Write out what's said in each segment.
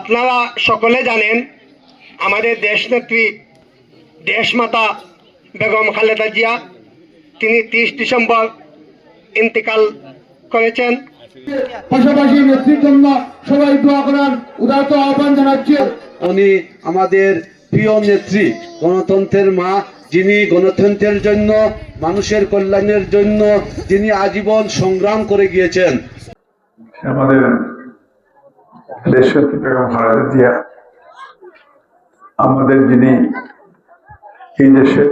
আপনারা সকলে জানেন আমাদের দেশনেত্রী দেশমাতা বেগম খালেদা জিয়া তিনি 30 ডিসেম্বর ইন্তেকাল করেছেন। পাশাপাশি নেত্রীর জন্য সবাই দোয়া করার উদারত আহ্বান জানাচ্ছি। উনি আমাদের প্রিয় নেত্রী, গণতন্ত্রের মা, যিনি গণতন্ত্রের জন্য, মানুষের কল্যাণের জন্য যিনি আজীবন সংগ্রাম করে গিয়েছেন। আমাদের দেশনেত্রী বেগম খালেদা জিয়া আমাদের যিনি এই দেশের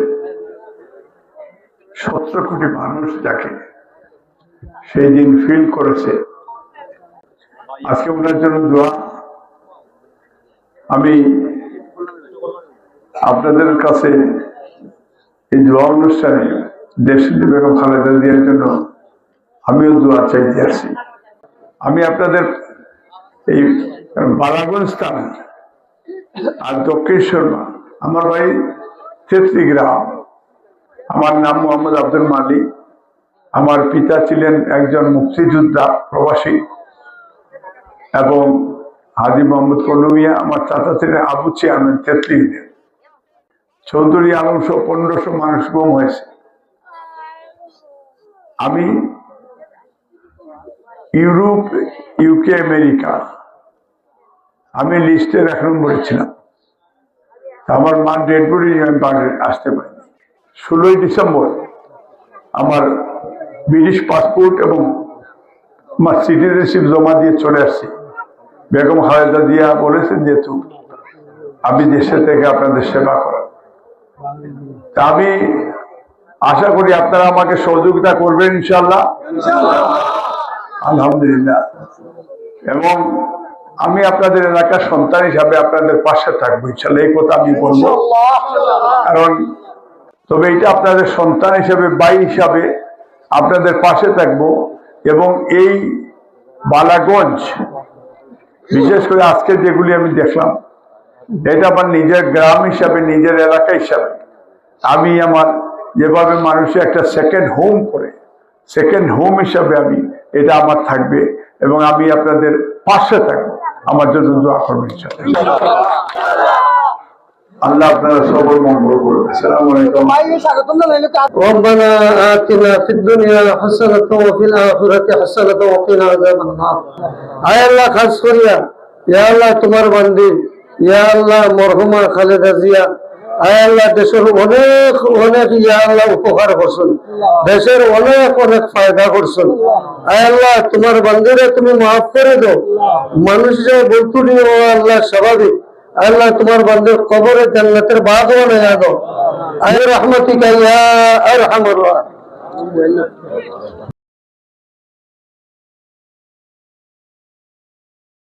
17 কোটি মানুষ যাকে সেই দিন ফিল করেছে, আজকে ওনার জন্য দোয়া। আমি আপনাদের কাছে এই দোয়া অনুষ্ঠানে দেশনেত্রী বেগম খালেদা জিয়ার জন্য আমিও দোয়া চাইতে আসছি। আমি আপনাদের এই বালাগঞ্জ থানা আর দক্ষিণেশ্বর আমার ভাই তেতলি গ্রাম। আমার নাম মোহাম্মদ আব্দুল মালিক। আমার পিতা ছিলেন একজন মুক্তিযোদ্ধা প্রবাসী এবং হাজী মোহাম্মদ কলমিয়া। আমার চাচা ছিলেন আবু চেয়ারম্যান তেতলি ইউনিয়ন। চৌধুরী আলম সহ 1500 মানুষ গুম হয়েছে। আমি ইউরোপ, ইউকে, আমেরিকা আমি লিস্টের 1 নম্বরে ছিলাম। আমার মা ডেড বডি আমি আসতে পারিনি। 16ই ডিসেম্বর আমার ব্রিটিশ পাসপোর্ট এবং আমার সিটিজেনশিপ জমা দিয়ে চলে আসছি। বেগম খালেদা জিয়া বলেছেন যেহেতু আমি দেশে থেকে আপনাদের সেবা করার, তা আমি আশা করি আপনারা আমাকে সহযোগিতা করবেন ইনশাআল্লাহ। আলহামদুলিল্লাহ। এবং আমি আপনাদের এলাকার সন্তান হিসাবে আপনাদের পাশে থাকবো ইনশাআল্লাহ, এই কথা আমি বলবো। কারণ তবে এটা আপনাদের সন্তান হিসাবে, ভাই হিসাবে আপনাদের পাশে থাকবো। এবং এই বালাগঞ্জ বিশেষ করে আজকে যেগুলি আমি দেখলাম, এটা আমার নিজের গ্রাম হিসাবে, নিজের এলাকা হিসাবে আমি আমার যেভাবে মানুষের একটা সেকেন্ড হোম করে, সেকেন্ড হোম হিসাবে আমি এটা আমার থাকবে এবং আমি আপনাদের পাশে থাকবো। আমার জন্য দোয়া করবেন ইনশাআল্লাহ। আল্লাহ আপনারা সবার মঙ্গল করবে। আসসালামু আলাইকুম। ربنا آتنا في الدنيا حسنة وفي الآخرة حسنة وقنا عذاب النار। আয় আল্লাহ, খাস করিয়া ইয়া আল্লাহ তোমার বান্দি ইয়া আল্লাহ মরহুমা খালেদা জিয়া, আয় আল্লাহ দেশের অনেক অনেক ইয়া আল্লাহ উপকার করছেন, দেশের অনেক অনেক ফায়দা করছেন। আয় আল্লাহ তোমার বান্দিরে তুমি মাফ করে দাও। মানুষ যে বলতো নিয়ে ও আল্লাহ স্বাভাবিক, আল্লাহ তোমার বান্দির কবরে জান্নাতের বাগ বানায়া দাও। আয় রহমতিকা ইয়া আরহামার রাহিমিন।